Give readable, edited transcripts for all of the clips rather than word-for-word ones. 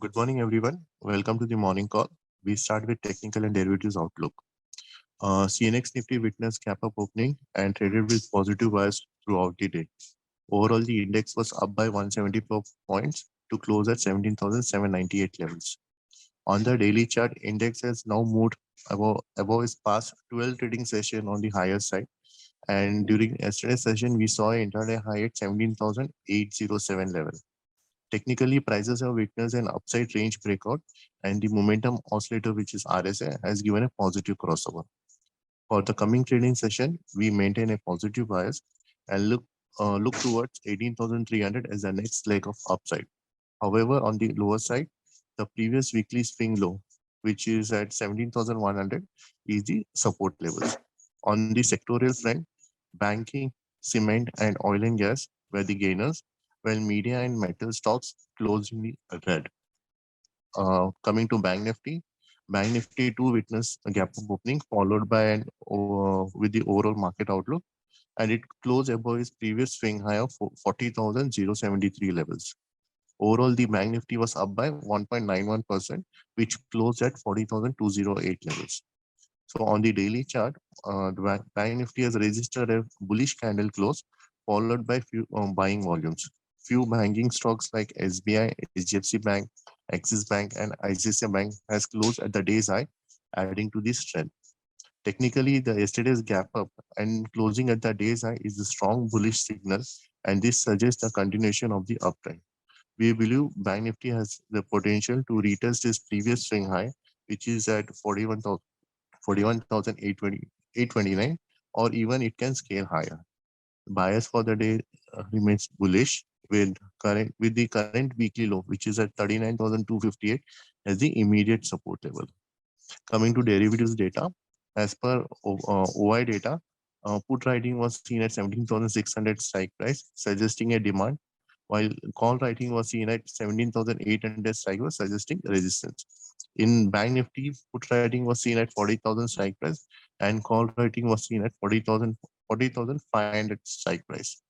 Good morning, everyone. Welcome to the morning call. We start with technical and derivatives outlook. CNX Nifty witnessed gap up opening and traded with positive bias throughout the day. Overall, the index was up by 174 points to close at 17,798 levels. On the daily chart, index has now moved above its past 12 trading session on the higher side. And during yesterday's session, we saw an intraday high at 17,807 level. Technically, prices have witnessed an upside range breakout, and the momentum oscillator, which is RSI, has given a positive crossover. For the coming trading session, we maintain a positive bias and look towards 18,300 as the next leg of upside. However, on the lower side, the previous weekly swing low, which is at 17,100, is the support levels. On the sectorial front, banking, cement, and oil and gas were the gainers, while media and metal stocks closed in the red. Coming to Bank Nifty too witnessed a gap up opening followed by an with the overall market outlook, and it closed above its previous swing high of 40,073 levels. Overall, the Bank Nifty was up by 1.91%, which closed at 40,208 levels. So on the daily chart, the Bank Nifty has registered a bullish candle close, followed by few buying volumes. Few banking stocks like SBI, HDFC Bank, Axis Bank, and ICICI Bank has closed at the day's high, adding to this trend. Technically, the yesterday's gap up and closing at the day's high is a strong bullish signal, and this suggests a continuation of the uptrend. We believe Bank Nifty has the potential to retest its previous swing high, which is at 41,829, or even it can scale higher. Bias for the day remains bullish with the current weekly low, which is at 39,258 as the immediate support level. Coming to derivatives data, as per OI data, put writing was seen at 17,600 strike price, suggesting a demand, while call writing was seen at 17,800 strike price, suggesting resistance. In Bank Nifty, put writing was seen at 40,000 strike price, and call writing was seen at 40,500 strike price.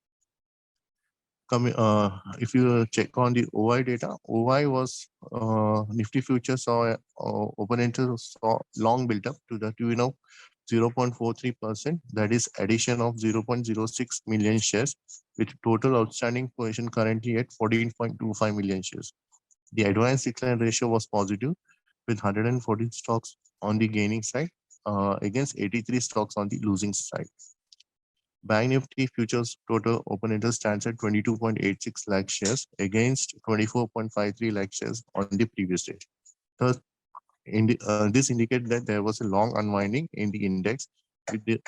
If you check on the OI data, OI was Nifty futures saw open interest saw long build up to the tune of 0.43%. That is addition of 0.06 million shares, with total outstanding position currently at 14.25 million shares. The advanced decline ratio was positive, with 114 stocks on the gaining side against 83 stocks on the losing side. Bank Nifty futures total open interest stands at 22.86 lakh shares against 24.53 lakh shares on the previous day. Thus, this indicates that there was a long unwinding in the index with the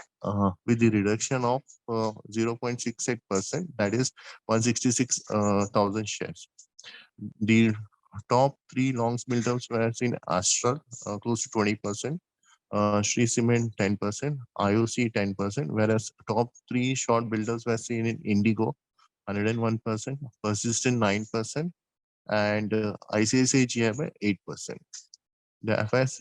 reduction of 0.68%, that is 166,000 shares. The top three longs build-ups were seen Astral, close to 20%, Sri Cement 10%, IOC 10%, whereas top three short builders were seen in Indigo 101%, Persistent 9%, and ICICI GI 8%. The FIS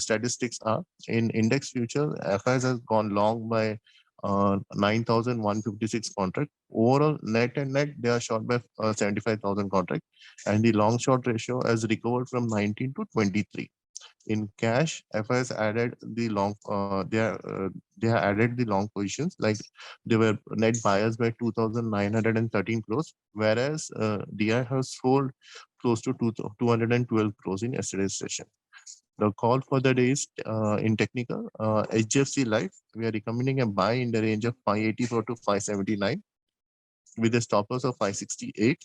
statistics are in index future, FIS has gone long by 9,156 contract. Overall, net and net, they are short by 75,000 contract, and the long short ratio has recovered from 19 to 23. In cash, FIS added the long. They have added the long positions, like they were net buyers by 2,913 crores, whereas DI has sold close to 212 crores in yesterday's session. The call for the day is in technical HDFC Life. We are recommending a buy in the range of 584 to 579 with a stop loss of 568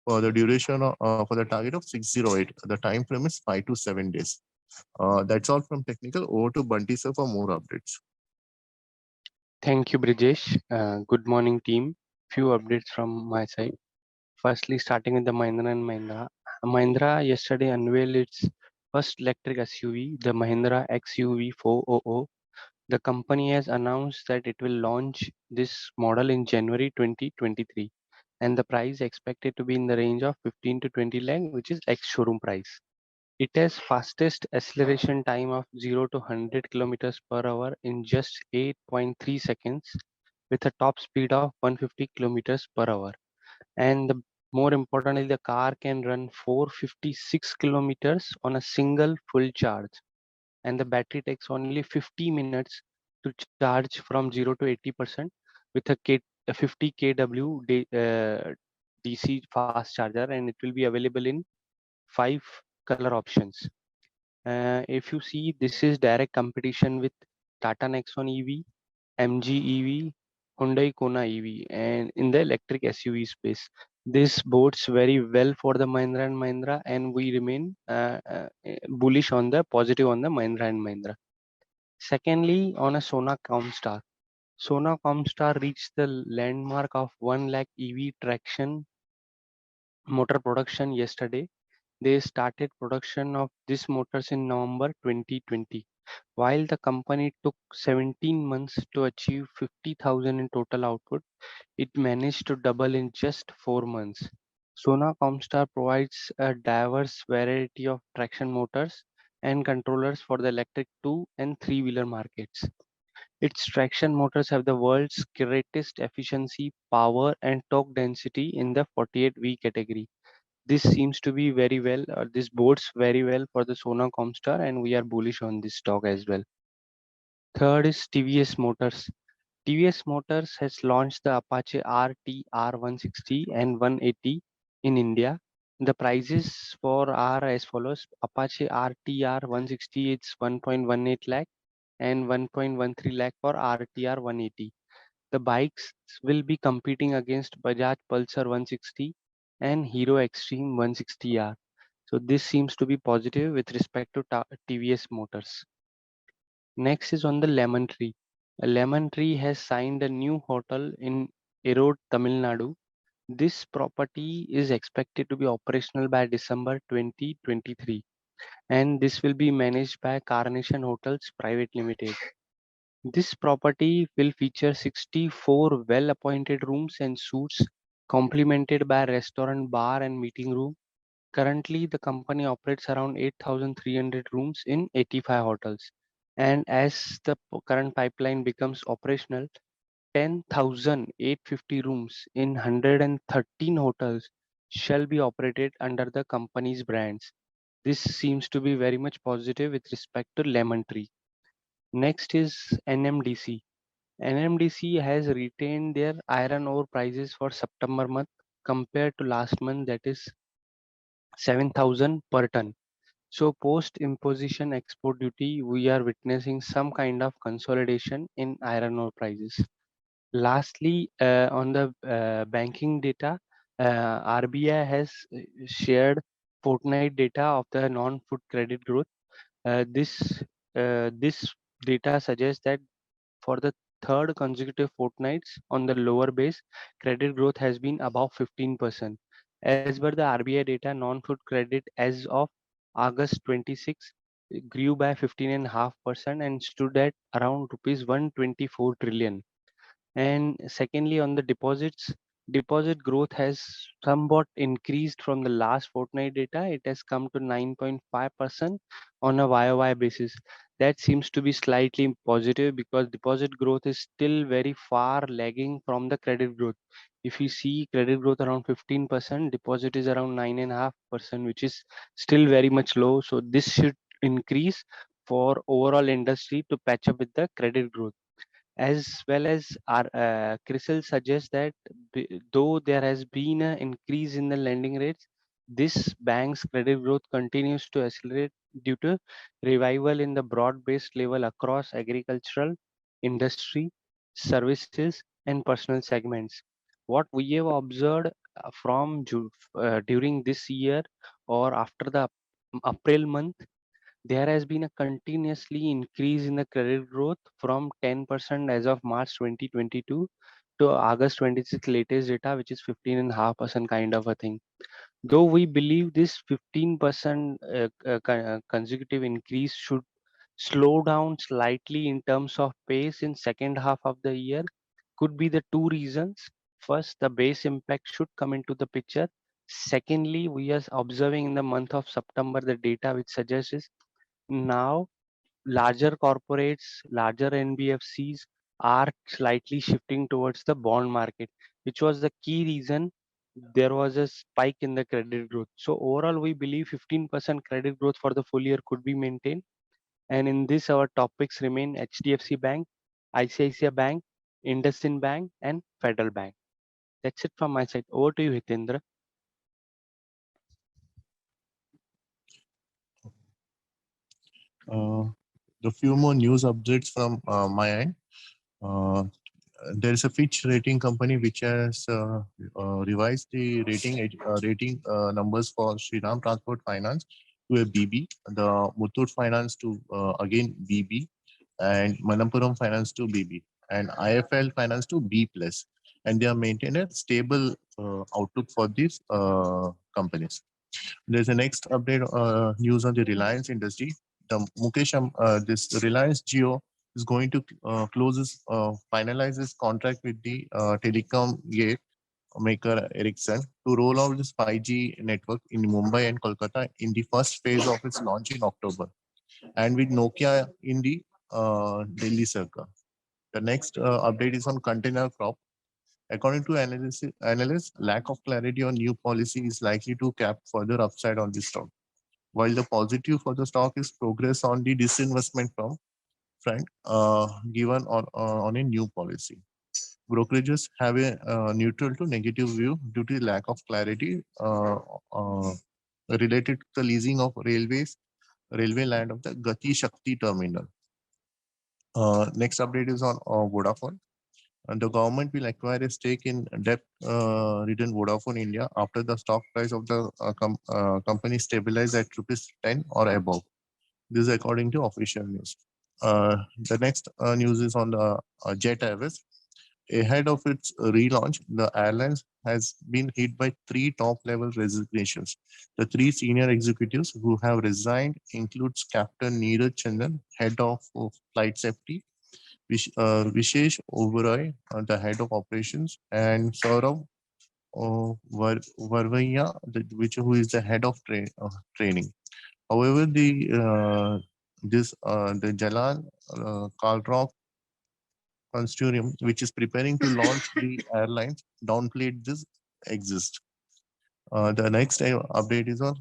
for the duration for the target of 608. The time frame is 5 to 7 days. That's all from technical. Over to Bunty sir for more updates. Thank you, Brijesh. Good morning, team. Few updates from my side. Firstly, starting with the Mahindra and Mahindra. Mahindra yesterday unveiled its first electric SUV, the Mahindra XUV 400. The company has announced that it will launch this model in January 2023, and the price expected to be in the range of 15 to 20 lakh, which is ex-showroom price. It has fastest acceleration time of 0 to 100 kilometers per hour in just 8.3 seconds with a top speed of 150 kilometers per hour. And the More importantly, the car can run 456 kilometers on a single full charge, and the battery takes only 50 minutes to charge from 0 to 80% with a 50 kW DC fast charger, and it will be available in 5 color options. If you see, this is direct competition with Tata Nexon EV, MG EV, Hyundai Kona EV, and in the electric SUV space. This bodes very well for the Mahindra and Mahindra, and we remain bullish on the positive on the Mahindra and Mahindra. Secondly, on a Sona Comstar. Sona Comstar reached the landmark of 1 lakh EV traction motor production yesterday. They started production of these motors in November 2020. While the company took 17 months to achieve 50,000 in total output, it managed to double in just 4 months. Sona Comstar provides a diverse variety of traction motors and controllers for the electric 2 and 3-wheeler markets. Its traction motors have the world's greatest efficiency, power, and torque density in the 48V category. This seems to be very well, this bodes very well for the Sona Comstar, and we are bullish on this stock as well. Third is TVS Motors. TVS Motors has launched the Apache RT R160 and 180 in India. The prices for are as follows: Apache RTR 160 is 1.18 lakh and 1.13 lakh for RTR 180. The bikes will be competing against Bajaj Pulsar 160 and Hero Extreme 160R. So this seems to be positive with respect to TVS Motors. Next is on the Lemon Tree. Lemon Tree has signed a new hotel in Erode, Tamil Nadu. This property is expected to be operational by December 2023, and this will be managed by Carnation Hotels Private Limited. This property will feature 64 well-appointed rooms and suites, complemented by restaurant, bar, and meeting room. Currently, the company operates around 8,300 rooms in 85 hotels. And as the current pipeline becomes operational, 10,850 rooms in 113 hotels shall be operated under the company's brands. This seems to be very much positive with respect to Lemon Tree. Next is NMDC. NMDC has retained their iron ore prices for September month compared to last month, that is 7,000 per ton. So post imposition export duty, we are witnessing some kind of consolidation in iron ore prices. Lastly, on the banking data, RBI has shared fortnight data of the non-food credit growth. This data suggests that for the third consecutive fortnights on the lower base, credit growth has been above 15%. As per the RBI data, non-food credit as of August 26 grew by 15.5% and stood at around rupees 124 trillion. And secondly, on the deposits, deposit growth has somewhat increased from the last fortnight data. It has come to 9.5% on a YOY basis. That seems to be slightly positive because deposit growth is still very far lagging from the credit growth. If you see credit growth around 15%, deposit is around 9.5%, which is still very much low. So this should increase for overall industry to patch up with the credit growth. As well as our CRISIL suggests that though there has been an increase in the lending rates, this bank's credit growth continues to accelerate due to revival in the broad-based level across agricultural, industry, services, and personal segments. What we have observed during this year or after the April month, there has been a continuously increase in the credit growth from 10% as of March 2022 to August 26 latest data, which is 15.5% kind of a thing. Though we believe this 15% consecutive increase should slow down slightly in terms of pace in second half of the year, could be the two reasons. First, the base impact should come into the picture. Secondly, we are observing in the month of September the data which suggests is now larger corporates, larger NBFCs are slightly shifting towards the bond market, which was the key reason there was a spike in the credit growth. So overall, we believe 15% credit growth for the full year could be maintained. And in this, our topics remain HDFC Bank, ICICI Bank, IndusInd Bank, and Federal Bank. That's it from my side. Over to you, Hitendra. Uh, the few more news updates from my end. Uh, there is a Fitch rating company which has revised the rating numbers for Shriram Transport Finance to a BB, the Muthoot Finance to again BB, and Manappuram Finance to BB, and IFL Finance to B plus, and they are maintaining a stable outlook for these companies. There's a next update news on the Reliance industry. The this Reliance Geo is going to finalize his contract with the telecom gate maker Ericsson to roll out this 5G network in Mumbai and Kolkata in the first phase of its launch in October, and with Nokia in the Delhi circle. The next update is on container crop. According to analysts, lack of clarity on new policy is likely to cap further upside on the stock. While the positive for the stock is progress on the disinvestment front, given on a new policy. Brokerages have a neutral to negative view due to lack of clarity related to the leasing of railway land of the Gati Shakti terminal. Next update is on Vodafone. And the government will acquire a stake in debt-ridden Vodafone India after the stock price of the company stabilizes at rupees 10 or above. This is according to official news. The next news is on the Jet Airways. Ahead of its relaunch, the airlines has been hit by three top-level resignations. The three senior executives who have resigned includes Captain Neeraj Chandan, head of flight safety, Vishesh Oberoi, the head of operations, and Saurav Varvaiya, who is the head of training. However, the Jalan Kalrock Consortium, which is preparing to launch the airlines, downplayed this exist. The next update is on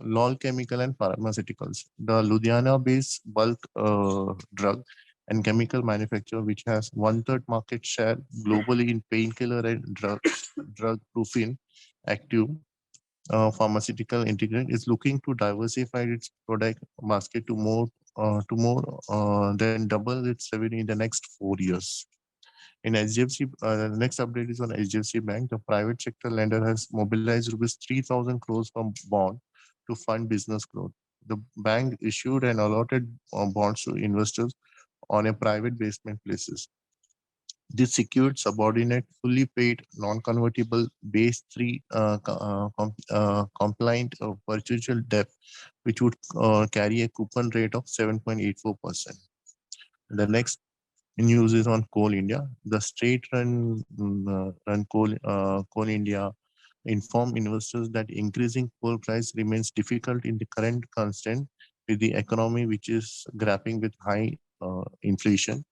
LOL Chemical and Pharmaceuticals. The Ludhiana-based bulk drug and chemical manufacturer, which has one-third market share globally in painkiller and drug proofing active pharmaceutical ingredient, is looking to diversify its product basket to more than double its revenue in the next 4 years. In HDFC, the next update is on HDFC Bank. The private sector lender has mobilized rupees 3,000 crores from bond to fund business growth. The bank issued and allotted bonds to investors on a private basement basis. This secured subordinate, fully paid, non-convertible base 3 compliant perpetual debt, which would carry a coupon rate of 7.84%. The next news is on Coal India. The run Coal India inform investors that increasing coal price remains difficult in the current constant with the economy which is grappling with high inflation.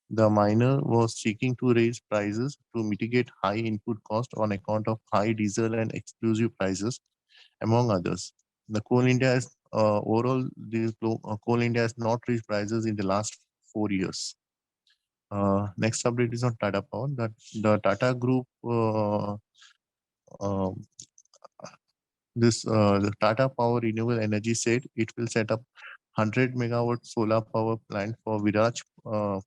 The miner was seeking to raise prices to mitigate high input cost on account of high diesel and explosive prices, among others. The Coal India has overall Coal India has not reached prices in the last 4 years. Next update is on Tata Power. That the Tata Group, uh, the Tata Power Renewable Energy said it will set up 100 megawatt solar power plant for Viraj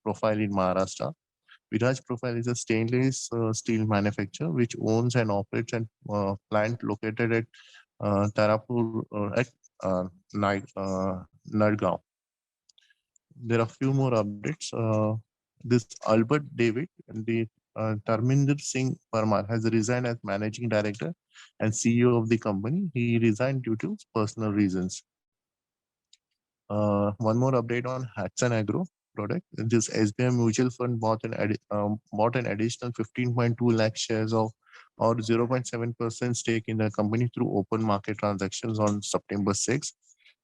Profile in Maharashtra. Viraj Profile is a stainless steel manufacturer which owns and operates a plant located at Tarapur at Nadgaon. There are few more updates. This Albert David and the Tarminder Singh Parmar has resigned as managing director and CEO of the company. He resigned due to personal reasons. One more update on Hatson Agro product. This SBI mutual fund bought an additional 15.2 lakh shares of or 0.7% stake in the company through open market transactions on September 6.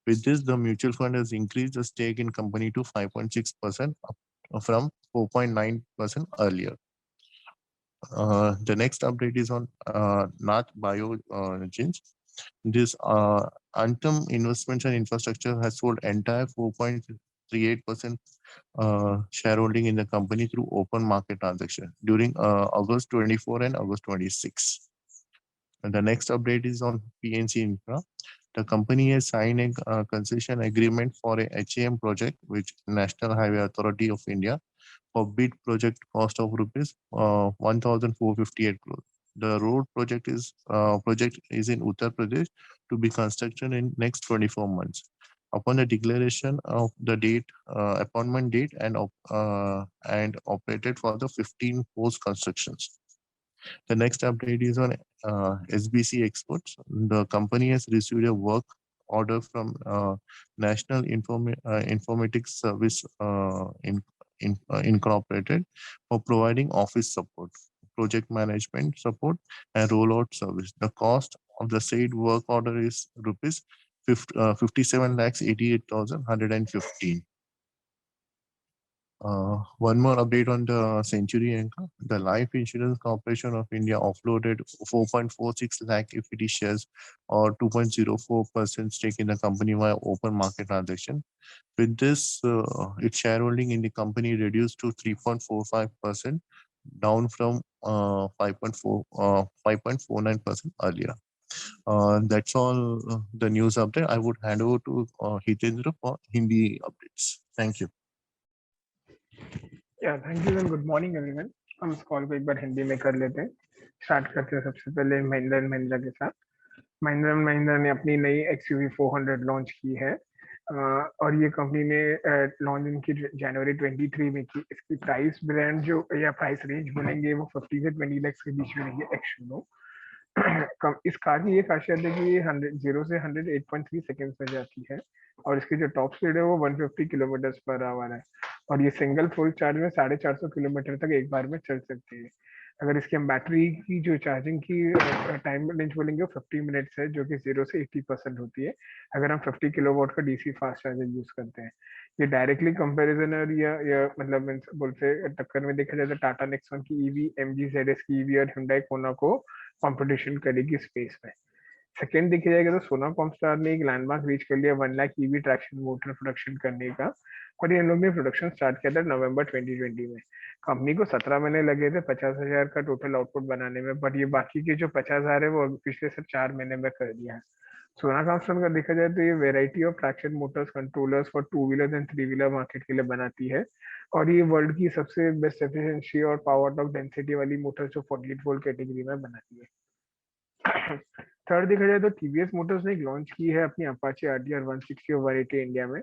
With this, the mutual fund has increased the stake in company to 5.6% from 4.9% earlier. The next update is on Nath Biogens. This Antum Investments and Infrastructure has sold entire 4.38% shareholding in the company through open market transaction during August 24 and August 26. And the next update is on PNC Infra. The company has signed a concession agreement for a HAM project, which National Highway Authority of India, for bid project cost of rupees 1,458 crores. The road project is in Uttar Pradesh to be constructed in next 24 months. Upon the declaration of the date, appointment date, and operated for the 15 post constructions. The next update is on SBC exports. The company has received a work order from Informatics Service Incorporated for providing office support, project management support, and rollout service. The cost of the said work order is rupees 57 lakhs 88,115. One more update on the Century Anchor. The Life Insurance Corporation of India offloaded 4.46 lakh equity shares or 2.04% stake in the company via open market transaction. With this, its shareholding in the company reduced to 3.45%, down from 5.49% earlier. That's all the news update. I would hand over to Hitendra for Hindi updates. Thank you. या thank you and good morning everyone. हम इस call को एक बार हिंदी में कर लेते हैं। Start करते हैं सबसे पहले महिंद्रा एंड महिंद्रा के साथ। महिंद्रा एंड महिंद्रा ने अपनी नई XUV 400 लॉन्च की है और ये कंपनी ने लॉन्च इनकी जनवरी 23 में की। इसकी प्राइस ब्रांड जो या प्राइस रेंज बोलेंगे वो 50 से 20 लाख के बीच में रहेंगे एक्सुनो। इस कार की ये खासियत है कि ये 0 से 100 8.3 सेकेंड्स में जाती है और इसकी जो टॉप स्पीड है वो 150 किलोमीटर पर आवर है और ये सिंगल फुल चार्ज में 450 किलोमीटर तक एक बार में चल सकती है। अगर इसके हम बैटरी की जो चार्जिंग की टाइम रेंज बोलेंगे वो 50 मिनट्स है, जो कि 0 से 80% होती है अगर हम 50 किलोवाट का DC फास्ट चार्जर यूज करते हैं। ये डायरेक्टली कंपैरिजन और या मतलब बोलते टक्कर में देखा जाए तो टाटा नेक्सॉन की EV, MG ZS की EV और Hyundai Kona को कंपटीशन करेगी स्पेस में। सेकेंड देखा जाएगा तो सोना कॉमस्टार ने एक लैंडमार्क रीच कर लिया 1 lakh EV traction motor production करने का और ये लोग ने प्रोडक्शन स्टार्ट किया था नवंबर 2020 में। कंपनी को 17 महीने लगे थे 50,000 का टोटल आउटपुट बनाने में, बट ये बाकी के जो 50,000 है वो पिछले से 4 महीने में कर दिया है। सोना कॉमस्टार का देखा जाए तो ये variety of traction Motors controllers for 2 wheeler and 3 wheeler market के लिए बनाती है और ये वर्ल्ड की सबसे बेस्ट एफिशिएंसी और पावर टॉर्क डेंसिटी वाली मोटर जो 48 वोल्ट कैटेगरी में बनाती है। थर्ड देखा जाए तो TVS मोटर्स ने लॉन्च की है अपनी अपाचे RTR 160 और 180 इंडिया में।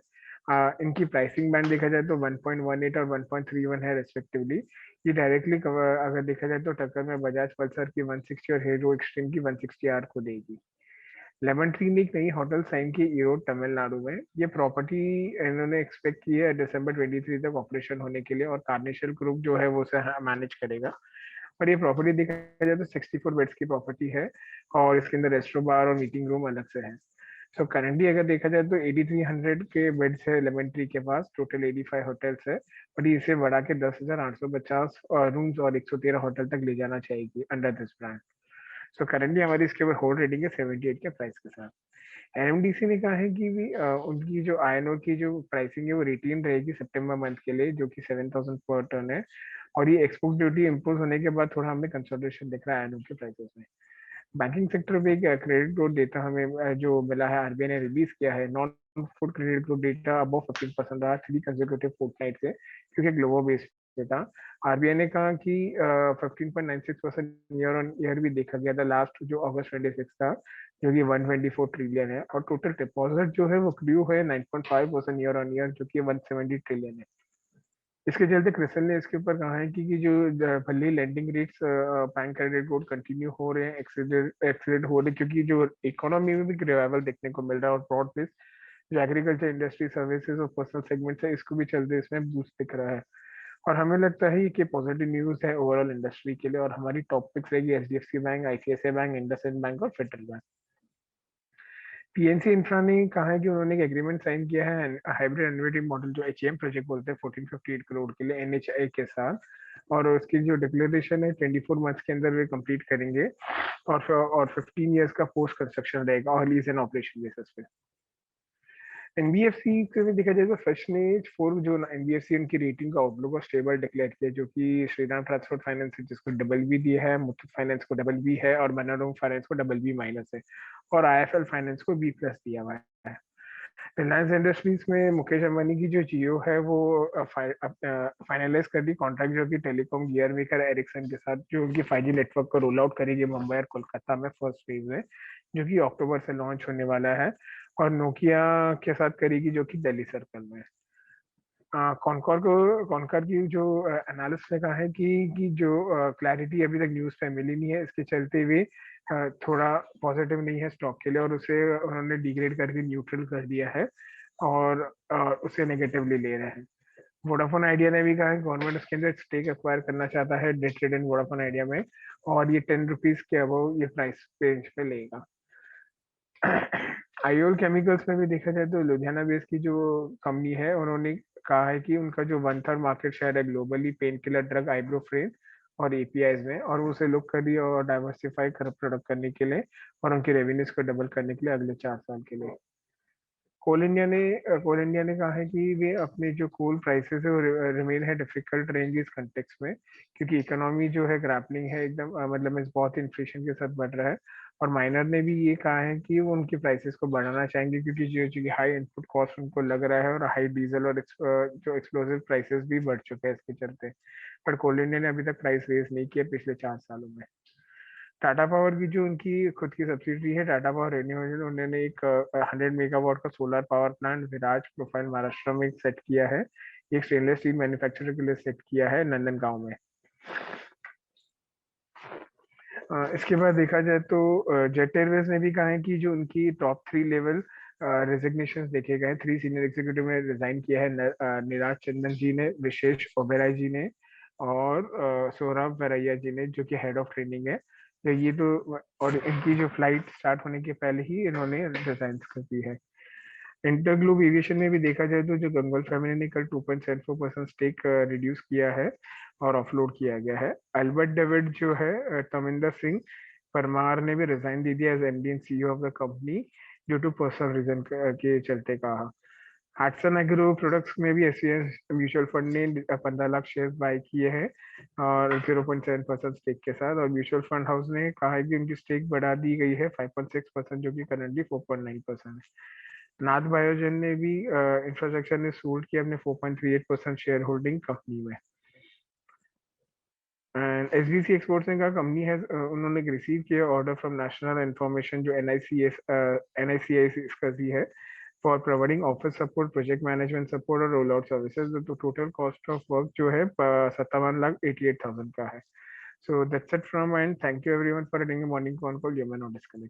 इनकी प्राइसिंग बैंड देखा जाए तो 1.18 और 1.31 है रेस्पेक्टिवली। ये डायरेक्टली अगर देखा जाए तो टक्कर में बजाज पल्सर की 160 और हीरो एक्सट्रीम की 160R को देगी। लेमन ट्री ने एक नई होटल साइन की ईरोड तमिलनाडु में। ये प्रॉपर्टी इन्होंने एक्सपेक्ट की है दिसंबर 23 तक ऑपरेशन होने के लिए और कार्निशल ग्रुप जो है वो उसे मैनेज करेगा और ये प्रॉपर्टी देखा जाए तो 64 बेड्स की प्रॉपर्टी है और इसके अंदर रेस्टोरेंट बार और मीटिंग रूम अलग से है। सो करंटली अगर देखा जाए तो 8300 के बेड्स है लेमन ट्री के पास, टोटल 85 होटल्स है और ये इसे बढ़ा के 10,850 रूम्स और 113 होटल तक ले जाना चाहेगी under this brand. So currently हमारी इसके ऊपर होल्ड रेटिंग है 78 के प्राइस के साथ। NMDC ने कहा है कि भी उनकी जो आयन की जो प्राइसिंग है वो रिटेन रहेगी सितंबर मंथ के लिए, जो कि 7,000 पर टन है और ये एक्सपोर्ट ड्यूटी इम्पोज होने के बाद थोड़ा हमें कंसोलिडेशन दिख रहा है आयन के प्राइसेस में। बैंकिंग सेक्टर में एक क्रेडिट ग्रोथ डेटा हमें जो मिला है, RBI ने रिलीज किया है। Non food credit growth data above 15% रहा 3 कंसेक्यूटिव फोर्टनाइट से, क्योंकि ग्लोबल बेस पे था। RBI ने कहा कि 15.96% ईयर ऑन ईयर भी देखा गया था लास्ट जो अगस्त 26 था, जो कि 124 ट्रिलियन है और टोटल डिपॉजिट जो है वो ग्रू है 9.5% ईयर ऑन ईयर, जो कि 170 ट्रिलियन है। इसके चलते क्रिसल ने इसके ऊपर कहा है कि जो भले lending rates bank credit growth continue हो रहे हैं, एक्सीलरेट हो रहे हैं, क्योंकि जो इकोनॉमी में भी रिवाइवल देखने को मिल रहा है और ब्रॉड बेस जो एग्रीकल्चर इंडस्ट्री सर्विसेज और पर्सनल सेगमेंट्स है इसको भी चलते इसमें बूस्ट दिख रहा है और हमें लगता है कि पॉजिटिव न्यूज है ओवरऑल इंडस्ट्री के लिए। और हमारी टॉप पिक्स रहेगी HDFC bank, ICICI bank, IndusInd bank और फेडरल बैंक। PNC इंफ्रा ने कहा है कि उन्होंने एक एग्रीमेंट साइन किया है हाइब्रिड एन्युटी मॉडल जो HAM प्रोजेक्ट बोलते हैं 1458 करोड़ के लिए NHI के साथ और उसकी जो डिक्लेरेशन है 24 मंथ्स के अंदर वे कंप्लीट करेंगे और 15 इयर्स का पोस्ट कंस्ट्रक्शन रहेगा और लीज एंड ऑपरेशन बेसिस पे। एनबीएफसी के में देखा जाए तो फर्स्ट ने 4 जो एनबीएफसी उनकी रेटिंग का आउटलुक और स्टेबल डिक्लेयर किया, जो कि श्रीराम ट्रांसपोर्ट फाइनेंस है जिसको डबल बी दिया है, मुथूट फाइनेंस को डबल बी है और मनोरम फाइनेंस को डबल बी माइनस है और आईएफएल फाइनेंस को बी प्लस दिया हुआ है। रिलायंस इंडस्ट्रीज में मुकेश अंबानी की जो जियो है वो फाइनलाइज कर दी कॉन्ट्रैक्ट, जो कि टेलीकॉम गियर मेकर एरिक्सन के साथ जो उनकी 5G नेटवर्क को रोल आउट करेगी मुंबई और कोलकाता में फर्स्ट फेज में, जो कि अक्टूबर से लॉन्च होने वाला है, और नोकिया के साथ करेगी जो कि दिल्ली सर्कल में। कॉनकॉर की जो एनालिस्ट ने कहा है कि जो क्लैरिटी अभी तक न्यूज पे मिली नहीं है, इसके चलते हुए थोड़ा पॉजिटिव नहीं है स्टॉक के लिए और उसे उन्होंने डिग्रेड करके न्यूट्रल कर दिया है और उसे नेगेटिवली ले रहे हैं। वोडाफोन आइडिया ने भी कहा है गवर्नमेंट उसके अंदर स्टेक एक्वायर करना चाहता है day trade in Vodafone idea में, और ये 10 रुपीज के अबव ये प्राइस रेंज पे लेगा। आईओल केमिकल्स में भी देखा जाए तो लुधियाना बेस की जो कंपनी है उन्होंने कहा है कि उनका जो 1/3 मार्केट शेयर है ग्लोबली पेन किलर ड्रग आइब्रोफ्रेन और एपीआईज में, और वो उसे लुक कर रही है और डाइवर्सिफाई कर प्रोडक्ट करने के लिए और उनके रेवेन्यूज को डबल करने के लिए अगले 4 साल के लिए। कोल इंडिया ने कहा है कि वे अपने जो कोल प्राइसेस है वो रिमेन है डिफिकल्ट रेंज इस कंटेक्स्ट में, क्योंकि इकोनॉमी जो है ग्रैपलिंग है एकदम मतलब इस बहुत इन्फ्लेशन के साथ बढ़ रहा है। और माइनर ने भी ये कहा है कि वो उनके प्राइसेस को बढ़ाना चाहेंगे क्योंकि जो हाई इनपुट कॉस्ट उनको लग रहा है और हाई डीजल और जो एक्सप्लोसिव प्राइसेस भी बढ़ चुके हैं इसके चलते। पर कोल इंडिया ने अभी तक प्राइस रेस नहीं किया पिछले 4 सालों में। टाटा पावर की जो उनकी खुद की सब्सिडरी है टाटा पावर रिन्यूएबल, उन्होंने एक 100 मेगावाट का सोलर पावर प्लांट विराज प्रोफाइल महाराष्ट्र में सेट किया है, एक स्टेनलेस स्टील मैन्युफैक्चरर के लिए सेट किया है नंदनगांव में। इसके बाद देखा जाए तो जेट एयरवेज ने भी कहा है कि जो उनकी टॉप 3 लेवल रेजिग्नेशन देखे गए, 3 सीनियर एग्जीक्यूटिव ने रिजाइन किया है, निराज चंदन जी ने, विशेष ओबेराय जी ने और सौरभ वरैया जी ने जो कि हेड ऑफ ट्रेनिंग है। तो ये तो और इनकी जो फ्लाइट स्टार्ट होने के पहले ही इन्होंने रिजाइन कर दी है। इंटरग्लोब एविएशन में भी देखा जाए तो जो गंगोल फैमिली ने कल 2.74% स्टेक रिड्यूस किया है और ऑफलोड किया गया है। अल्बर्ट डेविड जो है तमिंदर सिंह परमार ने भी रिजाइन दे दिया as MD and CEO of the company due to personal reason के चलते कहा। हैटसन एग्रो प्रोडक्ट्स में भी एससीएस म्यूचुअल फंड ने 15 लाख शेयर बाय किए हैं और 0.7% स्टेक के साथ, और म्यूचुअल फंड हाउस ने कहा है कि उनकी स्टेक बढ़ा दी गई है 5.6% जो कि करंटली 4.9% है। नाथ बायोजेन ने भी इंफ्रास्ट्रक्चर ने सोल्ड किया अपने 4.38% शेयर होल्डिंग कंपनी में। एंड एसबीसी एक्सपोर्ट्स ने कहा कंपनी है उन्होंने रिसीव किया ऑर्डर फ्रॉम नेशनल इंफॉर्मेशन जो एनआईसीआई है for providing office support, project management support और रोल आउट सर्विसेज। तो टोटल कॉस्ट ऑफ वर्क जो है 57,88,000 का है। So that's it from and thank you everyone for attending morning call. You may now disconnect.